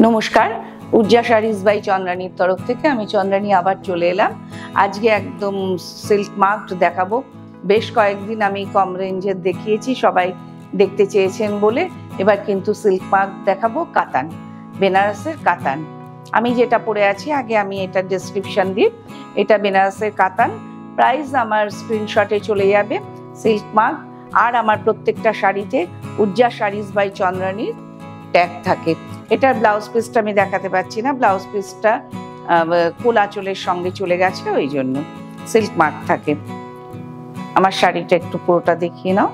নমস্কার, উজ্জা saris by চন্দ্রানীর তরফ থেকে আমি চন্দ্রানী আবার চলে এলাম। আজকে একদম সিল্ক মার্কড দেখাবো। বেশ কয়েকদিন আমি কম রেঞ্জের দেখিয়েছি, সবাই দেখতে চেয়েছেন বলে। এবার কিন্তু সিল্ক মার্ক দেখাবো, কাতান, বেনারসের কাতান। আমি যেটা পরে আছি, আগে আমি এটা ডেসক্রিপশন দিই। এটা বেনারসের কাতান, প্রাইস আমার স্ক্রিনশটে চলে যাবে। সিল্ক মার্ক, আর আমার প্রত্যেকটা শাড়িতে উজ্জা শাড়িজ বাই চন্দ্রানীর ট্যাগ থাকে। এটার ব্লাউজ পিসটা আমি দেখাতে পাচ্ছি না, ব্লাউজ পিসটা কোলাচলের সঙ্গে চলে গেছে, ওই জন্য সিল্ক মার্ক থাকে। আমার শাড়িটা একটু পুরোটা দেখিয়ে নাও।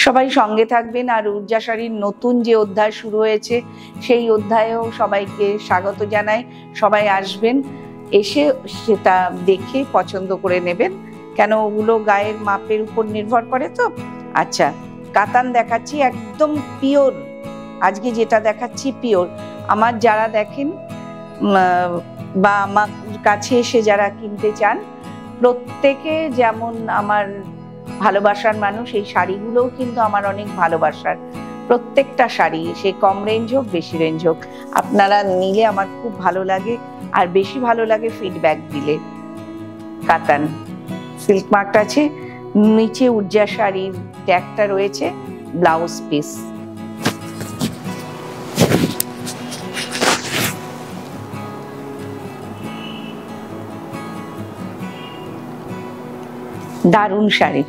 সবাই সঙ্গে থাকবেন। আর উজ্জা শাড়ির নতুন যে অধ্যায় শুরু হয়েছে, সেই অধ্যায়েও সবাইকে স্বাগত জানাই। সবাই আসবেন, এসে সেটা দেখে পছন্দ করে নেবেন, কেন ওগুলো গায়ের মাপের উপর নির্ভর করে তো। আচ্ছা, কাতান দেখাচ্ছি, একদম পিওর। আজকে যেটা দেখাচ্ছি পিওর। আমার যারা দেখেন বা আমার কাছে এসে যারা কিনতে চান, প্রত্যেকে যেমন আমার ভালোবাসার মানুষ, এই শাড়িগুলোও কিন্তু আমার অনেক ভালোবাসার। প্রত্যেকটা শাড়ি, সে কম রেঞ্জ হোক বেশি রেঞ্জ হোক, আপনারা নিলে আমার খুব ভালো লাগে। আর বেশি ভালো লাগে ফিডব্যাক দিলে। কাতান সিল্ক মার্ক আছে, নিচে উজ্জা শাড়ির ট্যাগটা রয়েছে, ব্লাউজ পিস। দারুণ শাড়ি।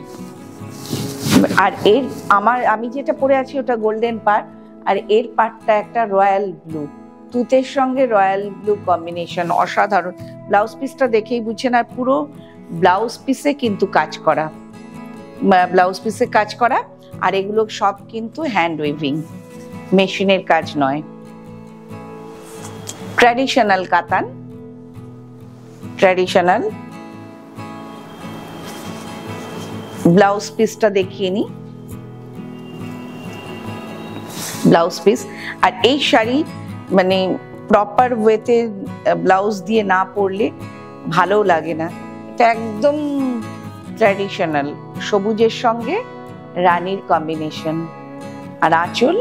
আর এর আমি যেটা পরে আছি ওটা গোল্ডেন পার্ট, আর এর পার্টটা একটা রয়্যাল ব্লু, তুতের সঙ্গে রয়্যাল ব্লু কম্বিনেশন, অসাধারণ। ব্লাউজ পিসটা দেখেই বুঝছেন। আর পুরো ব্লাউজ পিসে কিন্তু কাজ করা, ব্লাউজ পিসে কাজ করা। আর এগুলো সব কিন্তু হ্যান্ড উইভিং, মেশিনের কাজ নয়। ট্র্যাডিশনাল কাতান, ট্র্যাডিশনাল। ব্লাউজ পিসটা দেখিয়ে নি, ব্লাউজ পিস। আর এই শাড়ি মানে প্রপার ওয়েতে ব্লাউজ দিয়ে না পরলে ভালো লাগে না। এটা একদম ট্র্যাডিশনাল, সবুজের সঙ্গে রানীর কম্বিনেশন। আর আঁচল,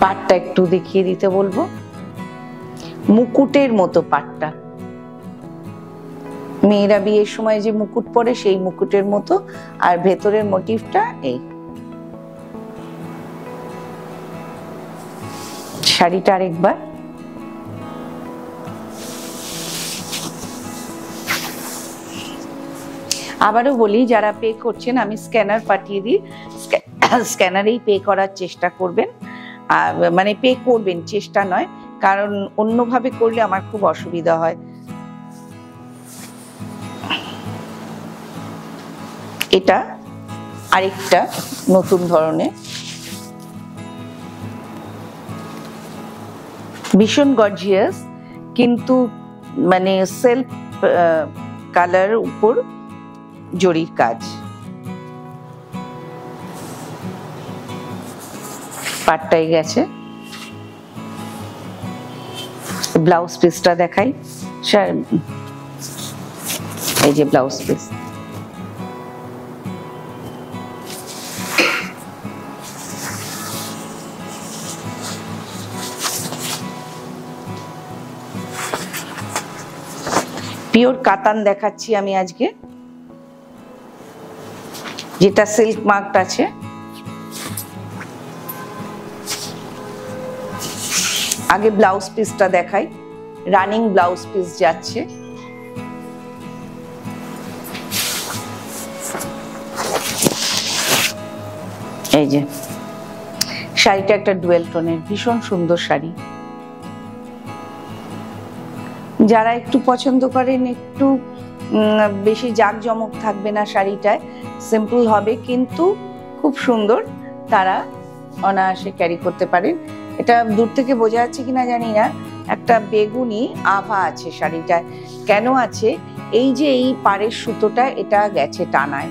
পাটটা একটু দেখিয়ে দিতে বলবো। মুকুটের মতো পাটটা, মেয়েরা বিয়ের সময় যে মুকুট পরে সেই মুকুটের মতো। আর ভেতরের মোটিভটা এই। শাড়িটা আরেকবার, আবারও বলি, যারা পে করছেন আমি স্ক্যানার পাঠিয়ে দিই, স্ক্যানারেই পে করার চেষ্টা করবেন। মানে পে করবেন, চেষ্টা নয়, কারণ অন্যভাবে করলে আমার খুব অসুবিধা হয়। এটা আরেকটা নতুন ধরনের, ভীষণ গর্জিয়াস, কিন্তু মানে সেলফ কালার উপর জরির কাজ। পাটটাই গেছে। ব্লাউজ পিসটা দেখাই, এই যে ব্লাউজ পিস। পিওর কাতান দেখাচ্ছি আমি আজকে, যেটা সিল্ক মার্ক আছে। আগে ব্লাউজ পিসটা দেখাই, রানিং ব্লাউজ পিস যাচ্ছে। এই যে শাড়িটা একটা ডুয়েল টোনের, ভীষণ সুন্দর শাড়ি। যারা একটু পছন্দ করেন, একটু বেশি জাঁকজমক থাকবে না শাড়িটায়, সিম্পল হবে কিন্তু খুব সুন্দর, তারা অনায়াসে ক্যারি করতে পারেন। এটা দূর থেকে বোঝা যাচ্ছে কিনা জানি না, একটা বেগুনি আভা আছে শাড়িটায়। কেন আছে? এই যে এই পাড়ের সুতোটা, এটা গেছে টানায়,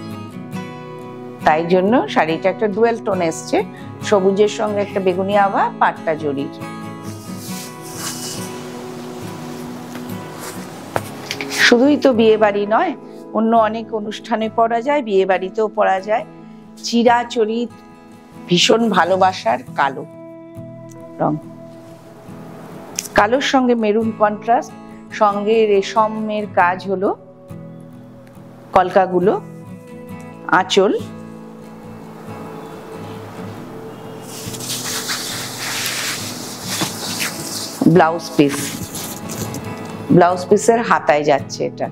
তাই জন্য শাড়িটা একটা ডুয়েল টোন এসছে, সবুজের সঙ্গে একটা বেগুনি আভা, পাটটা জরির। শুধুই তো বিয়ে বাড়ি নয়, অন্য অনেক অনুষ্ঠানে পরা যায়, বিয়ে বাড়িতেও পরা যায়। চিরাচরিত ভীষণ ভালোবাসার কালো রং, কালোর সঙ্গে মেরুন কন্ট্রাস্ট, সঙ্গে রেশমের কাজ হলো কলকাগুলো, আঁচল, ব্লাউজ পিস, ব্লাউজ পিসের হাতায় যাচ্ছে এটা।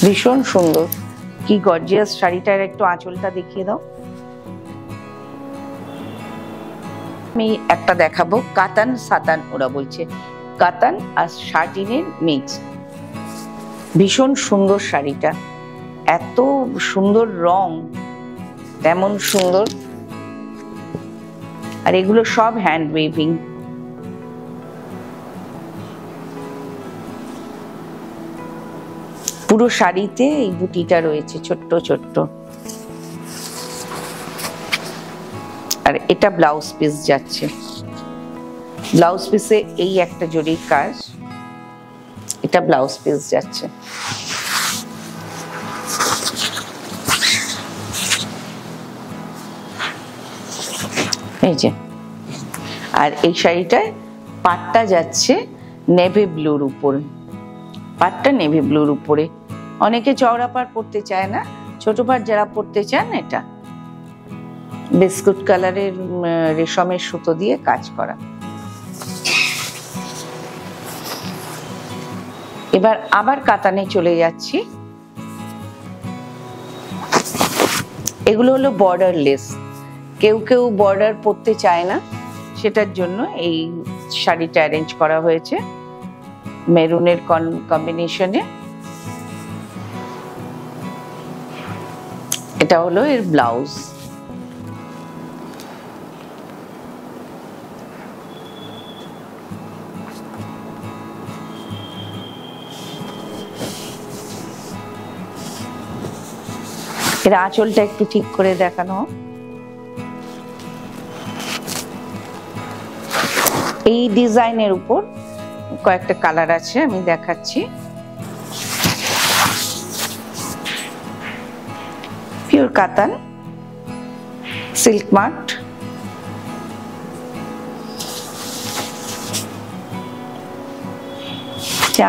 ভীষণ সুন্দর, কি গর্জিয়াস শাড়িটার একটু আঁচলটা দেখিয়ে দাও। আমি একটা দেখাবো কাতান সাতান, ওরা বলছে কাতান আর শাটিনের মিক্স। ভীষণ সুন্দর শাড়িটা, এত সুন্দর রং, তেমন সুন্দর। আর এগুলো সব হ্যান্ড ওয়েভিং। পুরো শাড়িতে এই বুটিটা রয়েছে ছোট্ট ছোট্ট। আর এটা ব্লাউজ পিস যাচ্ছে, ব্লাউজ পিসে এই একটা জরির কাজ, এটা ব্লাউজ পিস যাচ্ছে। এই যে, আর এই শাড়িটায় পাটটা যাচ্ছে নেভি ব্লুর উপরে, পাটটা নেভি ব্লুর উপরে। অনেকে চওড়া পাড় পরতে চায় না, ছোট পাড় যারা পরতে চান, এটা বিস্কুট কালারের রেশমের সুতো দিয়ে কাজ করা। এবার আবার কাতানে চলে যাচ্ছি। এগুলো হলো বর্ডারলেস, কেউ কেউ বর্ডার পরতে চায় না, সেটার জন্য এই শাড়িটা অ্যারেঞ্জ করা হয়েছে মেরুনের কম্বিনেশনে। এটা হলো এর ব্লাউজ। এর আঁচলটা একটু ঠিক করে দেখানো। এই ডিজাইনের উপর কয়েকটা কালার আছে, আমি দেখাচ্ছি। পিওর কাতান, সিল্ক মার্ট,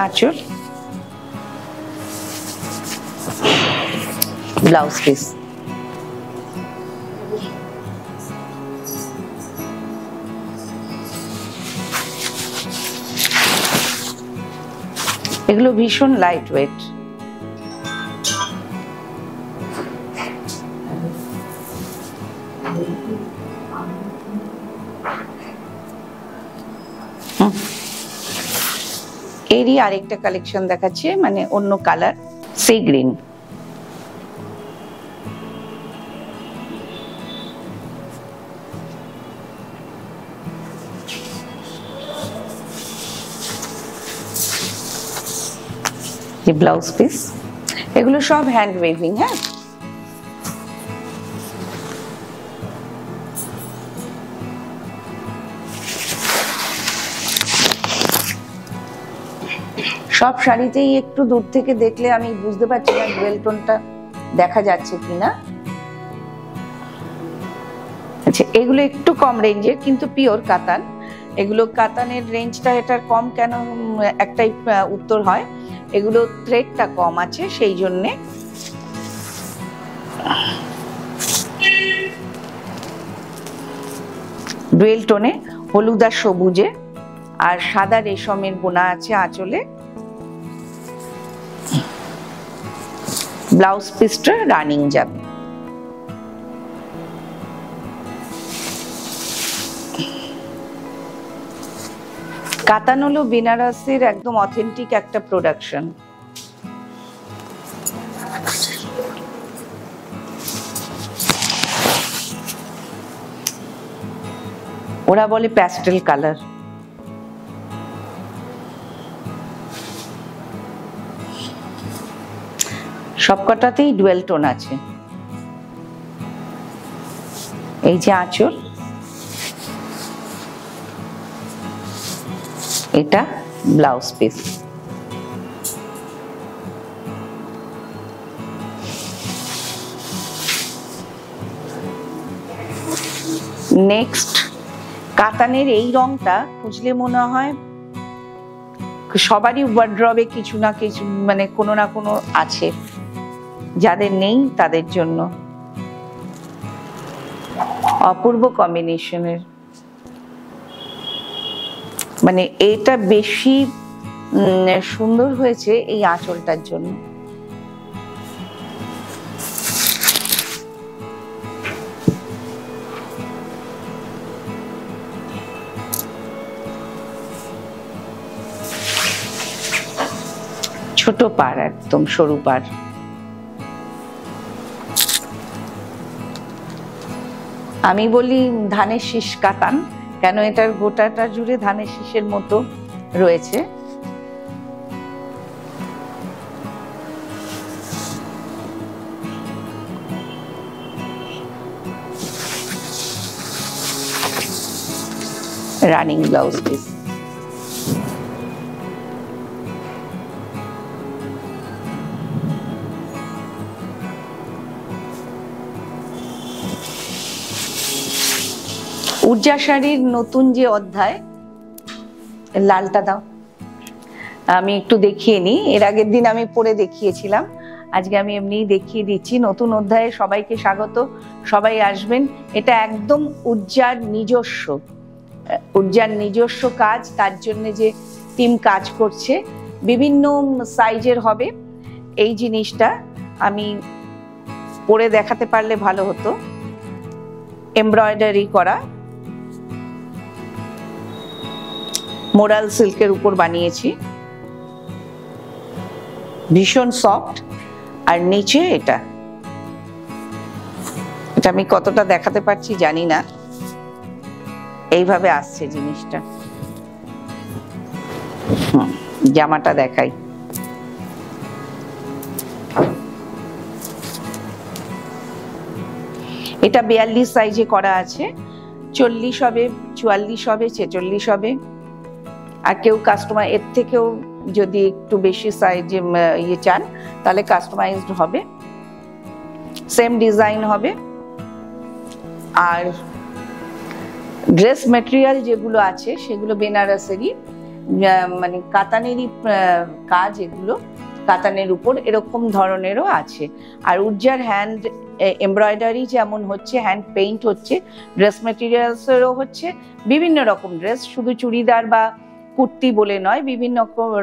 আঁচল, ব্লাউজ পিস। এগুলো ভীষণ লাইট ওয়েট। এরই আরেকটা কালেকশন দেখাচ্ছে, মানে অন্য colour, sea green. Blouse piece, এগুলো সব হ্যান্ড ওয়েভিং। হ্যাঁ, সব শাড়িতেই একটু দূর থেকে দেখলে আমি বুঝতে পারছি না ডুয়েল টোনটা দেখা যাচ্ছে কিনা। আচ্ছা, এগুলো একটু কম রেঞ্জের কিন্তু পিওর কাতান। এগুলো কাতানের রেঞ্জটা এটার কম কেন, একটাই উত্তর হয়, এগুলো থ্রেডটা কম আছে সেই জন্যে। ডুয়েল টোনে হলুদ আর সবুজে, আর সাদা রেশমের বোনা আছে আঁচলে। ব্লাউজ পিসটা রানিং যাবে। কাতান হলো বেনারসের একদম অথেন্টিক একটা প্রোডাকশন। ওরা বলে প্যাস্টেল কালার। সবকটাতেই ডুয়েল টোন আছে। এই যে আঁচল, এটা ব্লাউজ পিস। নেক্সট, কাতানের এই রংটা খুঁজলে মনে হয় সবারই ওয়ার্ড্রবে কিছু না কিছু, মানে কোনো না কোনো আছে, যাদের নেই তাদের জন্য অপূর্ব কম্বিনেশনের। মানে এটা বেশি সুন্দর হয়েছে এই আঁচলটার জন্য। ছোট পাড়, একদম সরু পাড়। আমি বলি ধানের শীষ কাতান, কেন এটার গোটাটা জুড়ে ধানের শীষের মতো রয়েছে। Running blouse piece. উর্জা শাড়ির নতুন যে অধ্যায়, লালটা দাও, আমি একটু দেখিয়ে নিই। এর আগের দিন আমি পরে দেখিয়েছিলাম, আজকে আমি এমনি দেখিয়ে দিচ্ছি। নতুন অধ্যায়ে সবাইকে স্বাগত, সবাই আসবেন। এটা একদম উর্জার নিজস্ব কাজ, তার জন্য যে টিম কাজ করছে, বিভিন্ন সাইজের হবে। এই জিনিসটা আমি পরে দেখাতে পারলে ভালো হতো। এমব্রয়ডারি করা, মোরাল সিল্কের উপর বানিয়েছি, ভীষণ সফট। আর নিচে এটা আমি কতটা দেখাতে পারছি জানি না, এইভাবে আসছে জিনিসটা। জামাটা দেখাই। এটা 42 সাইজে করা আছে, 40 হবে, 44 হবে, 46 হবে। আর কেউ কাস্টমার এর থেকেও যদি একটু বেশি সাইজে ইয়ে চান তাহলে কাস্টমাইজড হবে, সেম ডিজাইন হবে। আর ড্রেস মেটেরিয়াল যেগুলো আছে সেগুলো বেনারসেরই, মানে কাতানেরই কাজ, এগুলো কাতানের উপর এরকম ধরনেরও আছে। আর উর্জার হ্যান্ড এমব্রয়ডারি যেমন হচ্ছে, হ্যান্ড পেইন্ট হচ্ছে, ড্রেস মেটেরিয়ালসেরও হচ্ছে। বিভিন্ন রকম ড্রেস, শুধু চুড়িদার বা কুর্তি বলে নয়, বিভিন্ন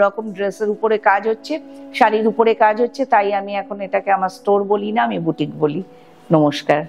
রকম ড্রেসের উপরে কাজ হচ্ছে, শাড়ির উপরে কাজ হচ্ছে। তাই আমি এখন এটাকে আমার স্টোর বলি না, আমি বুটিক বলি। নমস্কার।